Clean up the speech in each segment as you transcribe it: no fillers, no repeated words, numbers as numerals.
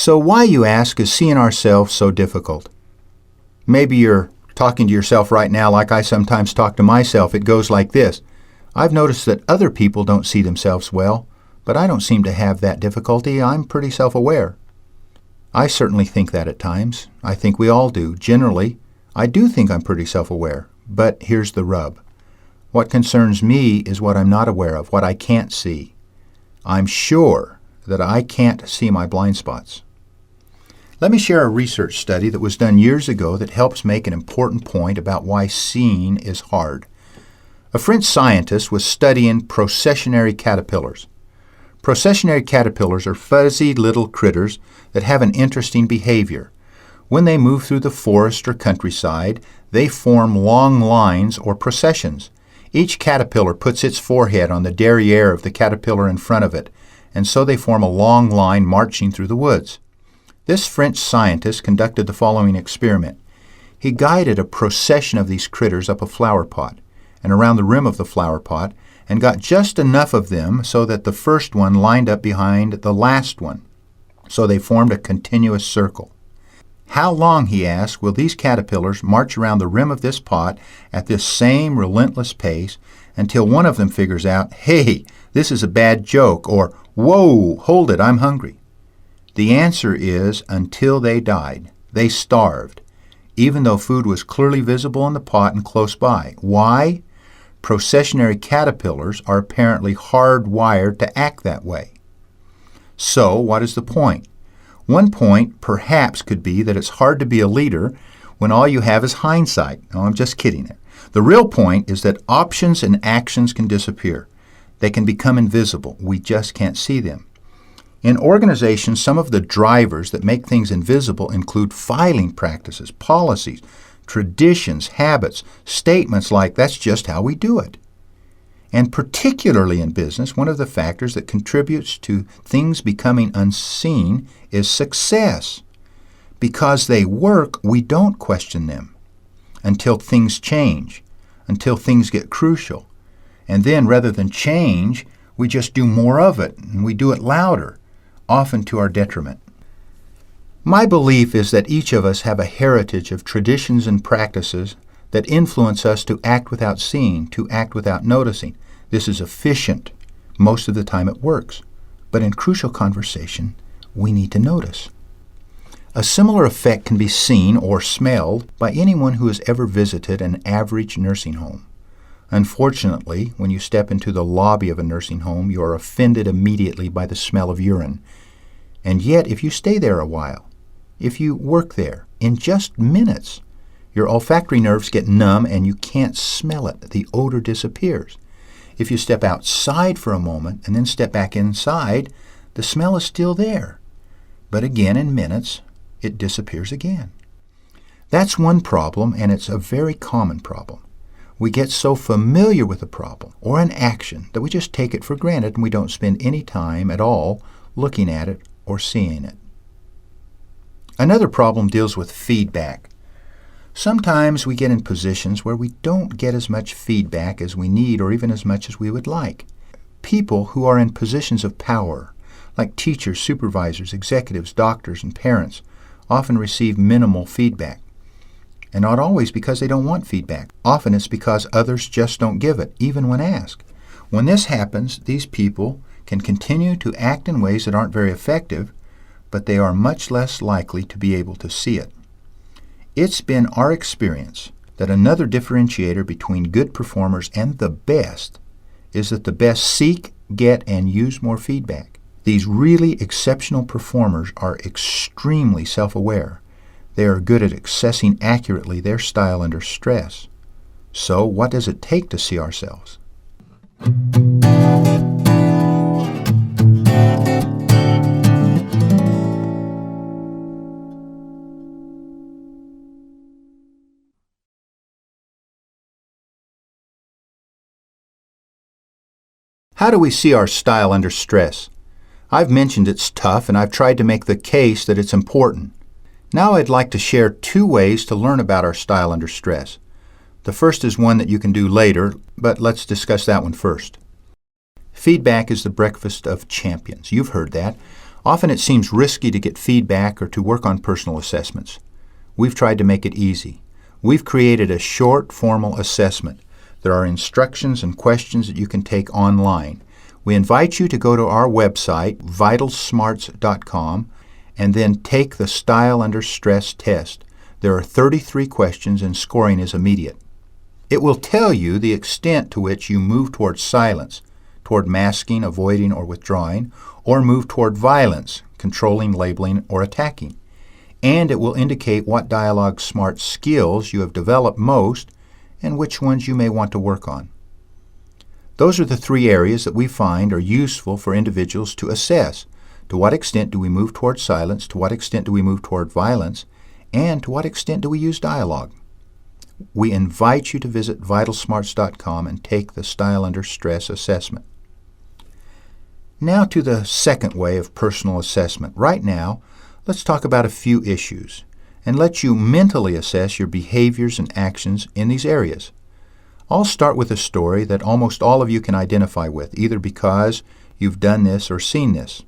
So why, you ask, is seeing ourselves so difficult? Maybe you're talking to yourself right now like I sometimes talk to myself. It goes like this. I've noticed that other people don't see themselves well, but I don't seem to have that difficulty. I'm pretty self-aware. I certainly think that at times. I think we all do. Generally, I do think I'm pretty self-aware. But here's the rub. What concerns me is what I'm not aware of, what I can't see. I'm sure that I can't see my blind spots. Let me share a research study that was done years ago that helps make an important point about why seeing is hard. A French scientist was studying processionary caterpillars. Processionary caterpillars are fuzzy little critters that have an interesting behavior. When they move through the forest or countryside, they form long lines or processions. Each caterpillar puts its forehead on the derriere of the caterpillar in front of it, and so they form a long line marching through the woods. This French scientist conducted the following experiment. He guided a procession of these critters up a flower pot and around the rim of the flower pot, and got just enough of them so that the first one lined up behind the last one, so they formed a continuous circle. How long, he asked, will these caterpillars march around the rim of this pot at this same relentless pace until one of them figures out, hey, this is a bad joke, or whoa, hold it, I'm hungry? The answer is until they died. They starved, even though food was clearly visible in the pot and close by. Why? Processionary caterpillars are apparently hardwired to act that way. So, what is the point? One point perhaps could be that it's hard to be a leader when all you have is hindsight. No, I'm just kidding there. The real point is that options and actions can disappear. They can become invisible. We just can't see them. In organizations, some of the drivers that make things invisible include filing practices, policies, traditions, habits, statements like that's just how we do it. And particularly in business, one of the factors that contributes to things becoming unseen is success. Because they work, we don't question them until things change, until things get crucial. And then rather than change, we just do more of it, and we do it louder, often to our detriment. My belief is that each of us have a heritage of traditions and practices that influence us to act without seeing, to act without noticing. This is efficient. Most of the time it works. But in crucial conversation, we need to notice. A similar effect can be seen or smelled by anyone who has ever visited an average nursing home. Unfortunately, when you step into the lobby of a nursing home, you are offended immediately by the smell of urine. And yet, if you stay there a while, if you work there, in just minutes, your olfactory nerves get numb and you can't smell it. The odor disappears. If you step outside for a moment and then step back inside, the smell is still there. But again, in minutes, it disappears again. That's one problem, and it's a very common problem. We get so familiar with a problem or an action that we just take it for granted and we don't spend any time at all looking at it or seeing it. Another problem deals with feedback. Sometimes we get in positions where we don't get as much feedback as we need or even as much as we would like. People who are in positions of power, like teachers, supervisors, executives, doctors, and parents, often receive minimal feedback. And not always because they don't want feedback. Often it's because others just don't give it, even when asked. When this happens, these people can continue to act in ways that aren't very effective, but they are much less likely to be able to see it. It's been our experience that another differentiator between good performers and the best is that the best seek, get, and use more feedback. These really exceptional performers are extremely self-aware. They are good at accessing accurately their style under stress. So, what does it take to see ourselves? How do we see our style under stress? I've mentioned it's tough, and I've tried to make the case that it's important. Now I'd like to share 2 ways to learn about our style under stress. The first is one that you can do later, but let's discuss that one first. Feedback is the breakfast of champions. You've heard that. Often it seems risky to get feedback or to work on personal assessments. We've tried to make it easy. We've created a short, formal assessment. There are instructions and questions that you can take online. We invite you to go to our website, vitalsmarts.com, and then take the Style Under Stress test. There are 33 questions and scoring is immediate. It will tell you the extent to which you move toward silence, toward masking, avoiding, or withdrawing, or move toward violence, controlling, labeling, or attacking. And it will indicate what Dialogue Smart skills you have developed most and which ones you may want to work on. Those are the 3 areas that we find are useful for individuals to assess. To what extent do we move toward silence? To what extent do we move toward violence? And to what extent do we use dialogue? We invite you to visit vitalsmarts.com and take the Style Under Stress assessment. Now to the second way of personal assessment. Right now, let's talk about a few issues and let you mentally assess your behaviors and actions in these areas. I'll start with a story that almost all of you can identify with, either because you've done this or seen this.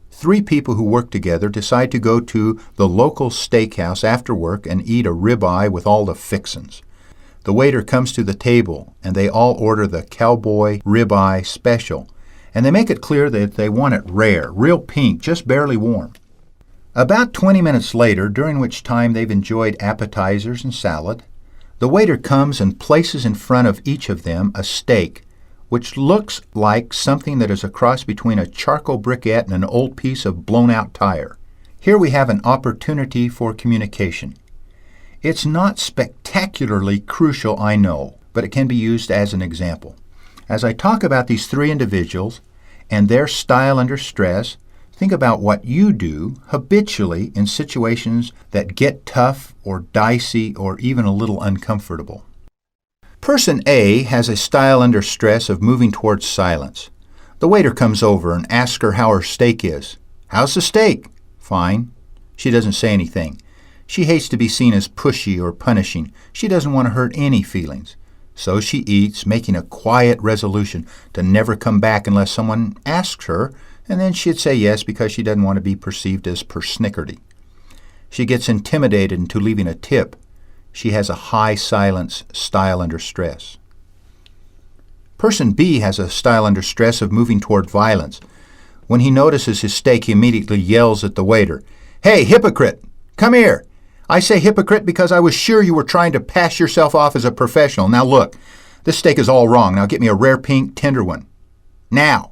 3 people who work together decide to go to the local steakhouse after work and eat a ribeye with all the fixins. The waiter comes to the table and they all order the cowboy ribeye special, and they make it clear that they want it rare, real pink, just barely warm. About 20 minutes later, during which time they've enjoyed appetizers and salad, the waiter comes and places in front of each of them a steak, which looks like something that is a cross between a charcoal briquette and an old piece of blown-out tire. Here we have an opportunity for communication. It's not spectacularly crucial, I know, but it can be used as an example. As I talk about these 3 individuals and their style under stress, think about what you do habitually in situations that get tough or dicey or even a little uncomfortable. Person A has a style under stress of moving towards silence. The waiter comes over and asks her how her steak is. "How's the steak?" "Fine." She doesn't say anything. She hates to be seen as pushy or punishing. She doesn't want to hurt any feelings. So she eats, making a quiet resolution to never come back unless someone asks her, and then she'd say yes because she doesn't want to be perceived as persnickerty. She gets intimidated into leaving a tip. She has a high silence style under stress. Person B has a style under stress of moving toward violence. When he notices his steak, he immediately yells at the waiter, "Hey, hypocrite, come here. I say hypocrite because I was sure you were trying to pass yourself off as a professional. Now look, this steak is all wrong. Now get me a rare pink tender one. Now."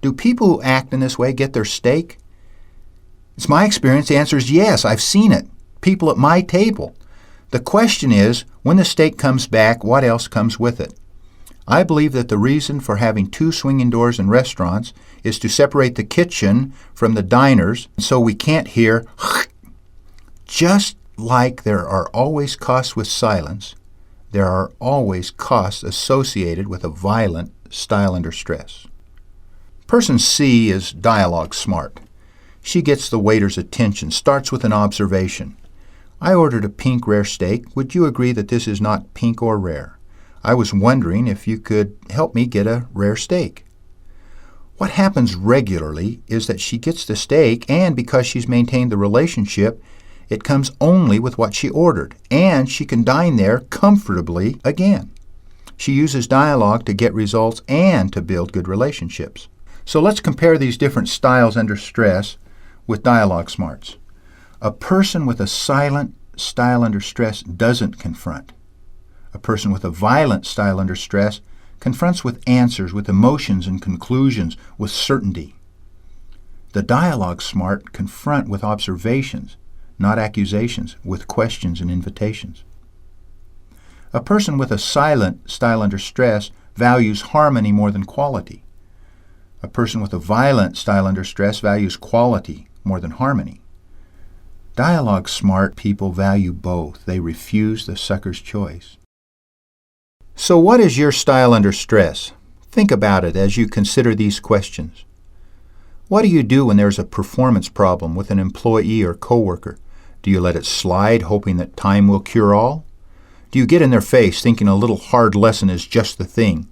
Do people who act in this way get their steak? It's my experience the answer is yes. I've seen it. People at my table. The question is, when the steak comes back, what else comes with it? I believe that the reason for having 2 swinging doors in restaurants is to separate the kitchen from the diners so we can't hear just like there are always costs with silence, there are always costs associated with a violent style under stress. Person C is dialogue smart. She gets the waiter's attention, starts with an observation. "I ordered a pink rare steak. Would you agree that this is not pink or rare? I was wondering if you could help me get a rare steak." What happens regularly is that she gets the steak, and because she's maintained the relationship, it comes only with what she ordered, and she can dine there comfortably again. She uses dialogue to get results and to build good relationships. So let's compare these different styles under stress with dialogue smarts. A person with a silent style under stress doesn't confront. A person with a violent style under stress confronts with answers, with emotions and conclusions, with certainty. The dialogue smart confront with observations, not accusations, with questions and invitations. A person with a silent style under stress values harmony more than quality. A person with a violent style under stress values quality more than harmony. Dialogue smart people value both. They refuse the sucker's choice. So what is your style under stress? Think about it as you consider these questions. What do you do when there's a performance problem with an employee or coworker? Do you let it slide, hoping that time will cure all? Do you get in their face thinking a little hard lesson is just the thing?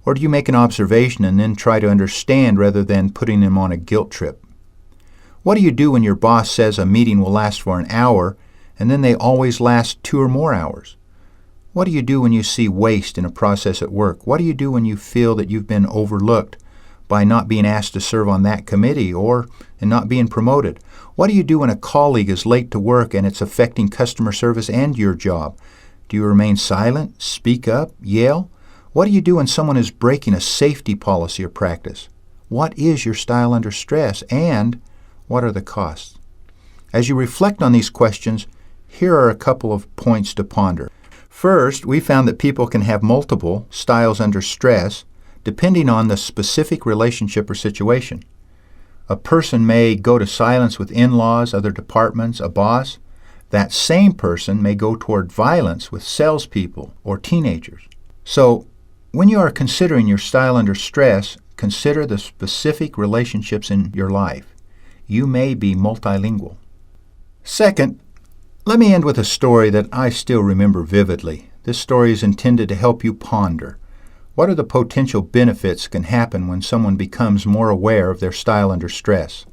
Or do you make an observation and then try to understand rather than putting them on a guilt trip? What do you do when your boss says a meeting will last for an hour and then they always last 2 or more hours? What do you do when you see waste in a process at work? What do you do when you feel that you've been overlooked by not being asked to serve on that committee or in not being promoted? What do you do when a colleague is late to work and it's affecting customer service and your job? Do you remain silent, speak up, yell? What do you do when someone is breaking a safety policy or practice? What is your style under stress, and what are the costs? As you reflect on these questions, here are a couple of points to ponder. First, we found that people can have multiple styles under stress depending on the specific relationship or situation. A person may go to silence with in-laws, other departments, a boss. That same person may go toward violence with salespeople or teenagers. So, when you are considering your style under stress, consider the specific relationships in your life. You may be multilingual. Second, let me end with a story that I still remember vividly. This story is intended to help you ponder. What are the potential benefits can happen when someone becomes more aware of their style under stress?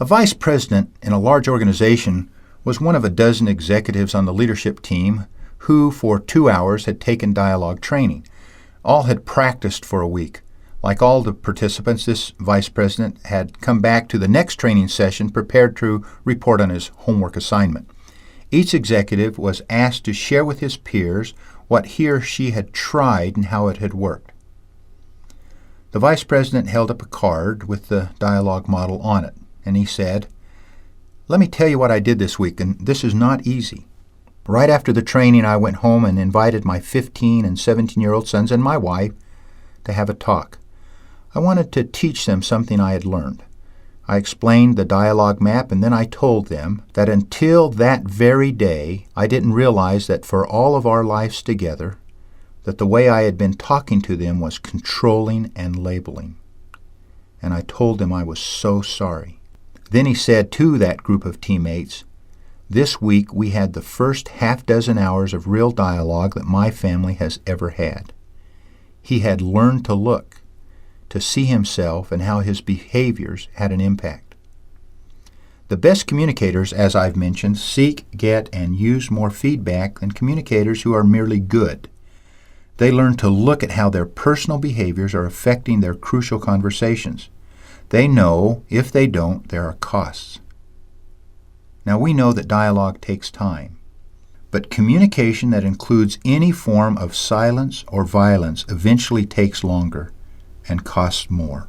A vice president in a large organization was one of a dozen executives on the leadership team who, for 2 hours, had taken dialogue training. All had practiced for a week. Like all the participants, this vice president had come back to the next training session prepared to report on his homework assignment. Each executive was asked to share with his peers what he or she had tried and how it had worked. The vice president held up a card with the dialogue model on it, and he said, "Let me tell you what I did this week, and this is not easy. Right after the training, I went home and invited my 15 and 17-year-old sons and my wife to have a talk. I wanted to teach them something I had learned. I explained the dialogue map, and then I told them that until that very day, I didn't realize that for all of our lives together, that the way I had been talking to them was controlling and labeling. And I told them I was so sorry." Then he said to that group of teammates, "This week we had the first half-dozen hours of real dialogue that my family has ever had." He had learned to look, to see himself and how his behaviors had an impact. The best communicators, as I've mentioned, seek, get, and use more feedback than communicators who are merely good. They learn to look at how their personal behaviors are affecting their crucial conversations. They know, if they don't, there are costs. Now, we know that dialogue takes time, but communication that includes any form of silence or violence eventually takes longer and costs more.